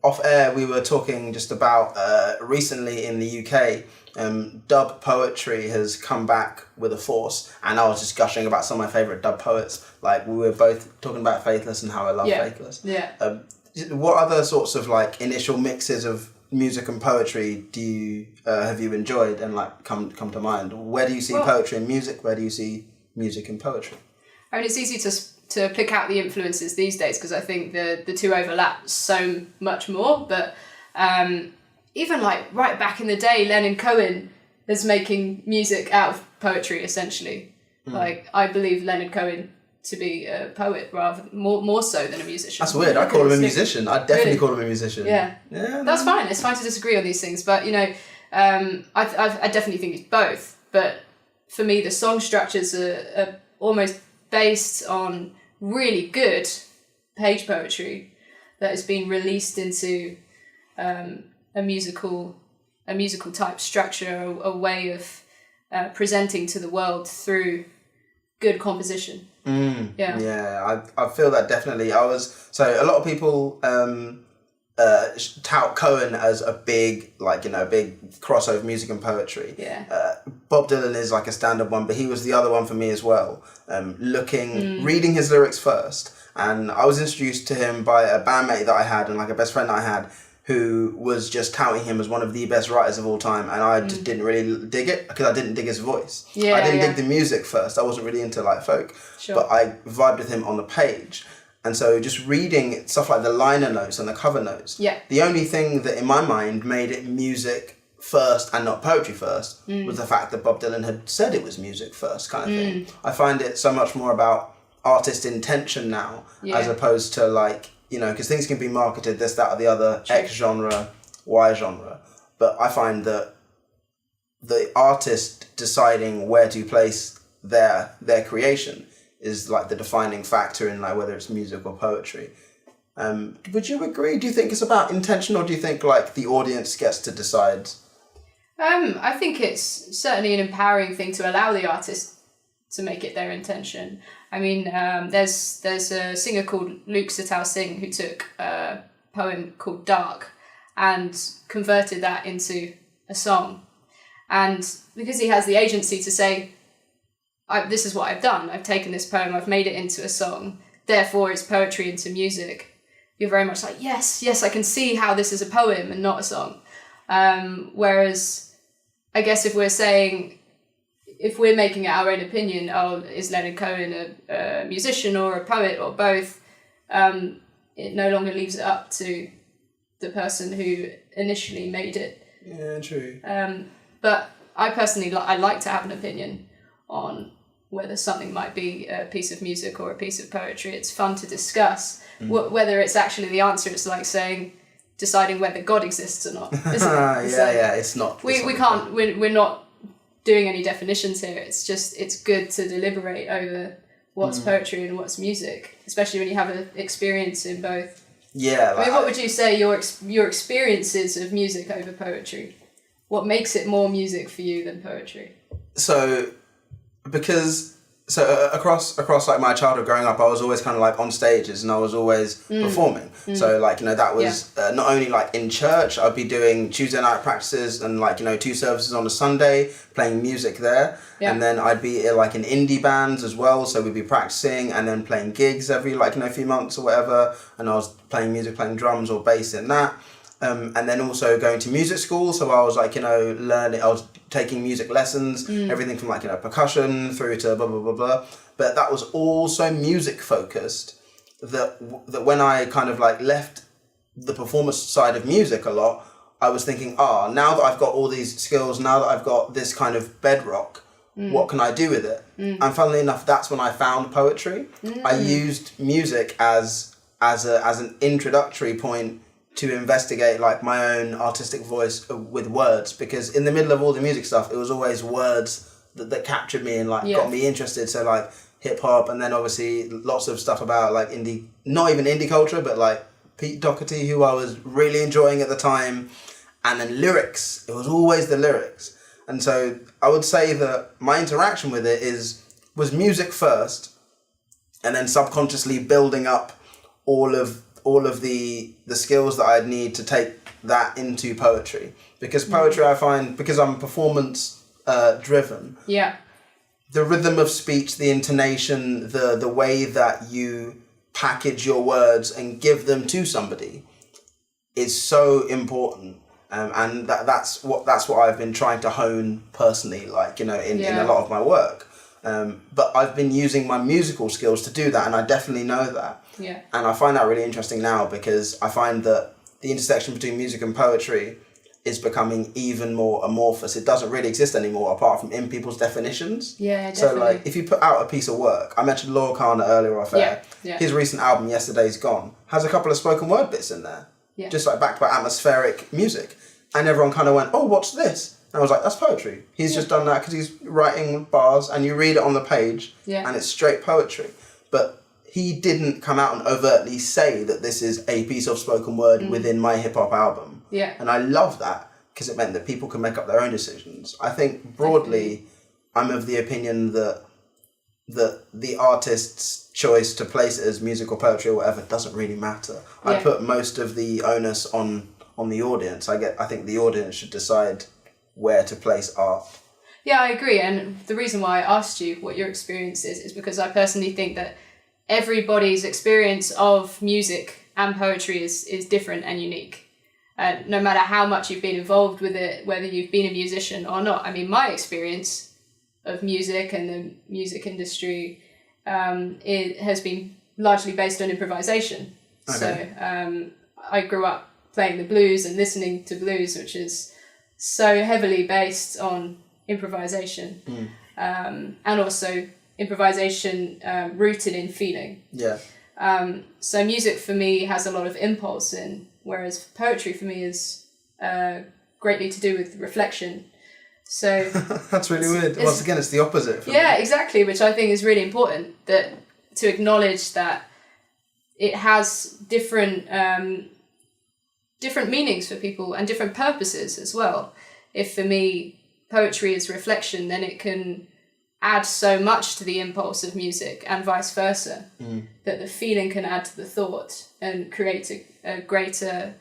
off air we were talking just about recently in the UK, dub poetry has come back with a force, and I was just gushing about some of my favourite dub poets. Like we were both talking about Faithless and how I love Faithless. Yeah. What other sorts of like initial mixes of music and poetry do you have you enjoyed and like come to mind? Where do you see poetry and music? Where do you see music and poetry? I mean, it's easy to pick out the influences these days because I think the two overlap so much more. But even like right back in the day, Leonard Cohen is making music out of poetry essentially. Like I believe Leonard Cohen to be a poet more so than a musician. That's weird. I call him a musician. I'd definitely call him a musician. Yeah. That's fine. It's fine to disagree on these things, but you know, I definitely think it's both. But for me, the song structures are almost based on really good page poetry that has been released into a musical type structure, a way of presenting to the world through good composition. Yeah, I feel that definitely. So a lot of people tout Cohen as a big crossover music and poetry. Bob Dylan is like a standard one, but he was the other one for me as well. Reading his lyrics first, and I was introduced to him by a bandmate that I had and like a best friend that I had, who was just touting him as one of the best writers of all time, and I just didn't really dig it because I didn't dig his voice. I didn't dig the music first. I wasn't really into like folk, but I vibed with him on the page. And so just reading stuff like the liner notes and the cover notes, the only thing that in my mind made it music first and not poetry first was the fact that Bob Dylan had said it was music first kind of thing. I find it so much more about artist intention now as opposed to like, you know, because things can be marketed this, that or the other, X genre, Y genre. But I find that the artist deciding where to place their creation is like the defining factor in like whether it's music or poetry. Would you agree? Do you think it's about intention, or do you think like the audience gets to decide? I think it's certainly an empowering thing to allow the artist to make it their intention. I mean, there's a singer called Luke Sital Singh who took a poem called Dark and converted that into a song. And because he has the agency to say, this is what I've done, I've taken this poem, I've made it into a song, therefore it's poetry into music, you're very much like, yes, I can see how this is a poem and not a song. Whereas, I guess if we're making it our own opinion, is Leonard Cohen a musician or a poet or both, it no longer leaves it up to the person who initially made it. Yeah, true. But I personally, I like to have an opinion on whether something might be a piece of music or a piece of poetry. It's fun to discuss. Whether it's actually the answer, it's like deciding whether God exists or not, isn't it? It's not. We're not doing any definitions here. It's good to deliberate over what's poetry and what's music, especially when you have an experience in both. Yeah. I mean, what would you say your experiences of music over poetry? What makes it more music for you than poetry? So across like my childhood growing up, I was always kind of like on stages and I was always performing. So like, you know, that was not only like in church, I'd be doing Tuesday night practices and like, you know, 2 services on a Sunday, playing music there. And then I'd be like in indie bands as well. So we'd be practicing and then playing gigs every like, you know, few months or whatever. And I was playing music, playing drums or bass in that. And then also going to music school. So I was like, you know, I was taking music lessons, everything from like, you know, percussion through to blah, blah, blah, blah. But that was all so music focused that when I kind of like left the performance side of music a lot, I was thinking, now that I've got all these skills, now that I've got this kind of bedrock, what can I do with it? And funnily enough, that's when I found poetry. I used music as an introductory point to investigate like my own artistic voice with words, because in the middle of all the music stuff, it was always words that captured me and like got me interested. So like hip hop, and then obviously lots of stuff about like indie, not even indie culture, but like Pete Doherty, who I was really enjoying at the time. And then lyrics, it was always the lyrics. And so I would say that my interaction with it was music first, and then subconsciously building up all of all of the skills that I'd need to take that into poetry. Because poetry, I find, because I'm performance driven, the rhythm of speech, the intonation, the way that you package your words and give them to somebody is so important. And that's what I've been trying to hone personally, like, in a lot of my work. But I've been using my musical skills to do that, and I definitely know that. Yeah. And I find that really interesting now, because I find that the intersection between music and poetry is becoming even more amorphous. It doesn't really exist anymore apart from in people's definitions. Yeah, definitely. So, like, if you put out a piece of work, I mentioned Law Kana earlier off air. Yeah. His recent album, Yesterday's Gone, has a couple of spoken word bits in there. Yeah. Just like backed by atmospheric music. And everyone kind of went, oh, what's this? And I was like, that's poetry. He's just done that because he's writing bars, and you read it on the page, and it's straight poetry. But he didn't come out and overtly say that this is a piece of spoken word within my hip-hop album. Yeah. And I love that, because it meant that people can make up their own decisions. I think broadly, I'm of the opinion that the artist's choice to place it as music or poetry or whatever doesn't really matter. I put most of the onus on the audience. I think the audience should decide where to place art. Yeah, I agree. And the reason why I asked you what your experience is because I personally think that everybody's experience of music and poetry is different and unique. No matter how much you've been involved with it, whether you've been a musician or not. I mean, my experience of music and the music industry, it has been largely based on improvisation. Okay. So I grew up playing the blues and listening to blues, which is so heavily based on improvisation, and also improvisation rooted in feeling. Yeah. So music for me has a lot of impulse in, whereas poetry for me is greatly to do with reflection. So that's really weird. Once again, it's the opposite for me. Exactly, which I think is really important, that to acknowledge that it has different meanings for people and different purposes as well. If for me poetry is reflection, then it can add so much to the impulse of music, and vice versa, that the feeling can add to the thought and create a greater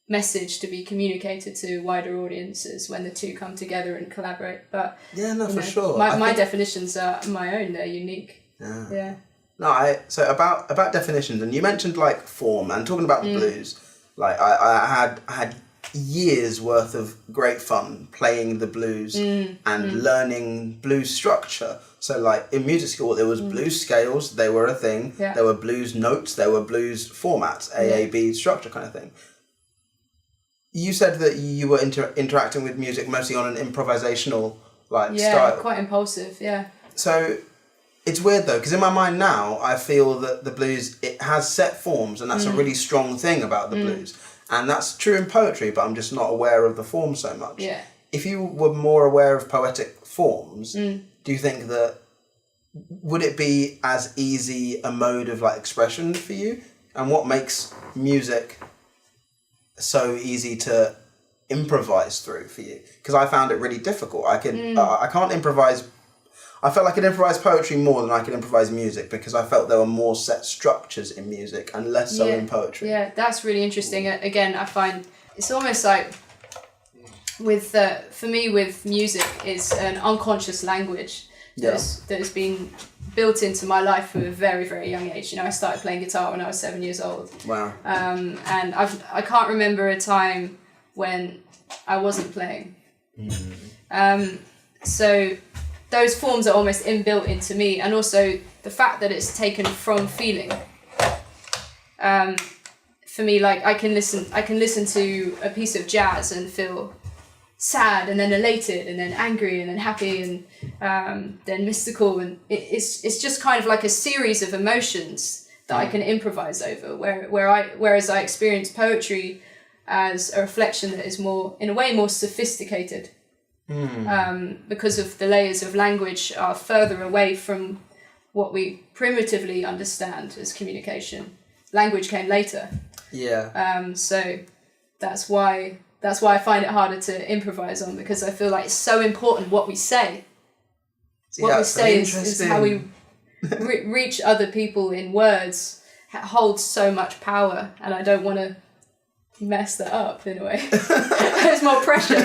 message to be communicated to wider audiences when the two come together and collaborate. But for sure. My definitions are my own, they're unique. Yeah. No, so about definitions, and you mentioned like form, and talking about the blues, like I had years worth of great fun playing the blues and learning blues structure. So like in music school there was blues scales, they were a thing. Yeah. There were blues notes, there were blues formats, AAB structure kind of thing. You said that you were interacting with music mostly on an improvisational style. Yeah, quite impulsive, yeah. So it's weird though, because in my mind now I feel that the blues, it has set forms, and that's a really strong thing about the blues. And that's true in poetry, but I'm just not aware of the form so much. Yeah. If you were more aware of poetic forms, do you think that, would it be as easy a mode of like expression for you? And what makes music so easy to improvise through for you? Because I found it really difficult. I can't improvise. I felt like I could improvise poetry more than I could improvise music, because I felt there were more set structures in music and less so in poetry. Yeah, that's really interesting. Again, I find it's almost like for me with music is an unconscious language that has been built into my life from a very, very young age. You know, I started playing guitar when I was 7 years old. Wow. And I can't remember a time when I wasn't playing. So those forms are almost inbuilt into me, and also the fact that it's taken from feeling. For me, like I can listen to a piece of jazz and feel sad, and then elated, and then angry, and then happy, and then mystical, and it's just kind of like a series of emotions that I can improvise over. Whereas I experience poetry as a reflection that is more, in a way, more sophisticated. Because of the layers of language are further away from what we primitively understand as communication. Language came later. Yeah. So that's why I find it harder to improvise on, because I feel like it's so important what we say. What we say is how we reach other people in words, holds so much power, and I don't want to mess that up in a way. There's more pressure.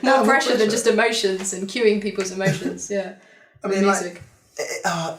more pressure than just emotions and cueing people's emotions. Yeah. I mean, music.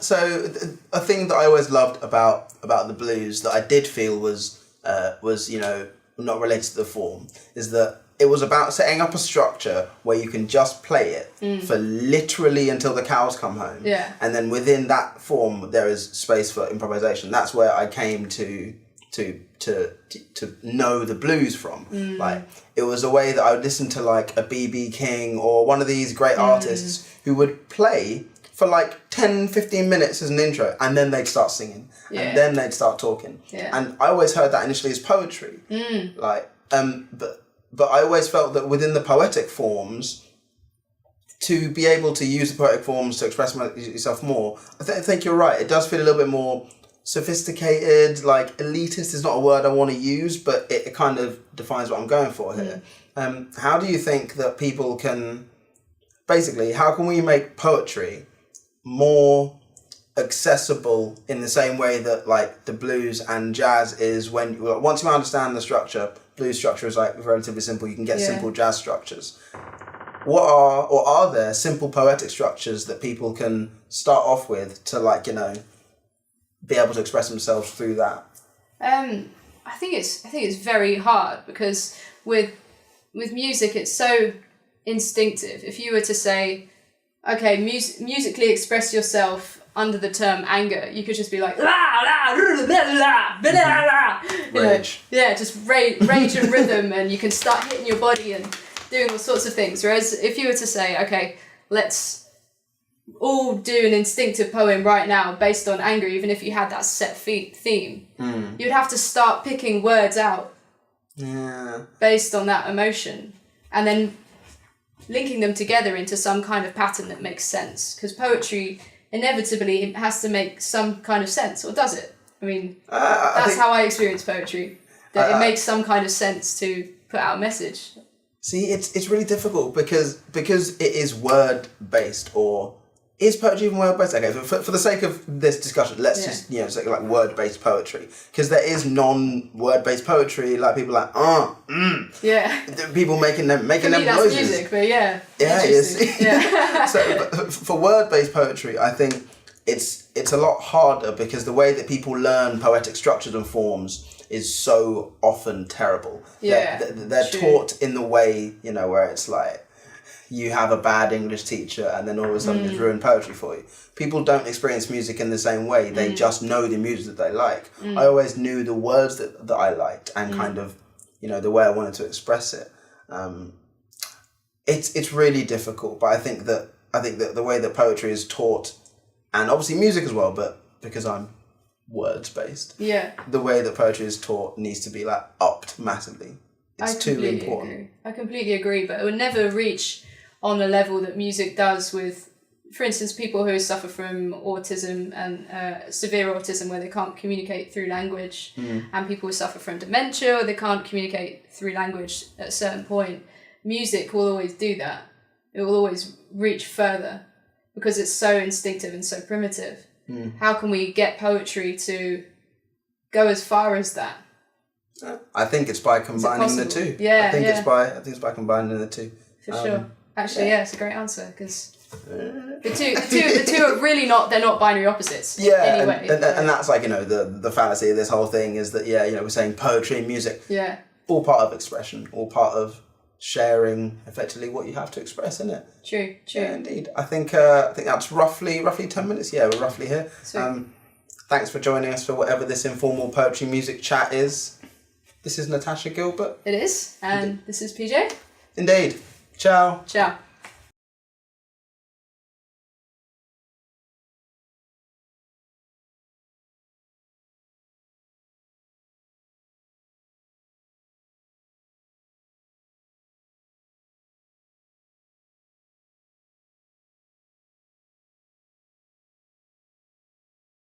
So a thing that I always loved about the blues that I did feel was not related to the form is that it was about setting up a structure where you can just play it for literally until the cows come home. Yeah. And then within that form there is space for improvisation. That's where I came to know the blues from. Like, it was a way that I would listen to like a B.B. King or one of these great artists who would play for like 10-15 minutes as an intro, and then they'd start singing, and then they'd start talking. And I always heard that initially as poetry. But I always felt that within the poetic forms, to be able to use the poetic forms to express yourself more, I think you're right. It does feel a little bit more sophisticated. Like, elitist is not a word I want to use, but it kind of defines what I'm going for here. How do you think that people can, basically, how can we make poetry more accessible in the same way that like the blues and jazz is? When once you understand the structure, blues structure is like relatively simple, you can get simple jazz structures. What are there simple poetic structures that people can start off with to be able to express themselves through that? I think it's very hard, because with music it's so instinctive. If you were to say, okay, musically express yourself under the term anger, you could just be like, la, la, la, la, la, la. Rage. Just rage and rhythm, and you can start hitting your body and doing all sorts of things. Whereas if you were to say, okay, let's all do an instinctive poem right now based on anger, even if you had that set theme, you'd have to start picking words out based on that emotion, and then linking them together into some kind of pattern that makes sense. Because poetry inevitably has to make some kind of sense, or does it? I mean, that's how I experience poetry. That it makes some kind of sense to put out a message. See, it's really difficult because it is word based, or is poetry even word based? Okay, for the sake of this discussion, let's just say like word based poetry, because there is non-word based poetry, like people like people making them noises. Music, but So but for word based poetry, I think it's a lot harder, because the way that people learn poetic structures and forms is so often terrible. They're taught in the way, where it's like, you have a bad English teacher and then all of a sudden it's ruined poetry for you. People don't experience music in the same way. They just know the music that they like. I always knew the words that I liked, and kind of, the way I wanted to express it. It's really difficult, but I think that the way that poetry is taught, and obviously music as well, but because I'm words based, the way that poetry is taught needs to be like upped massively. It's too important. I completely agree, but it would never reach on a level that music does with, for instance, people who suffer from autism and severe autism, where they can't communicate through language, and people who suffer from dementia, or they can't communicate through language at a certain point. Music will always do that. It will always reach further, because it's so instinctive and so primitive. How can we get poetry to go as far as that? I think it's by combining the two. I think it's by combining the two. For sure. Actually, it's a great answer, because the two are really not binary opposites. Anyway. And that's like, the fallacy of this whole thing is that we're saying poetry and music. All part of expression, all part of sharing effectively what you have to express, isn't it? True. Yeah, indeed. I think that's roughly 10 minutes. Yeah, we're roughly here. Thanks for joining us for whatever this informal poetry music chat is. This is Natasha Gilbert. It is, and this is PJ. Indeed. Ciao. Ciao.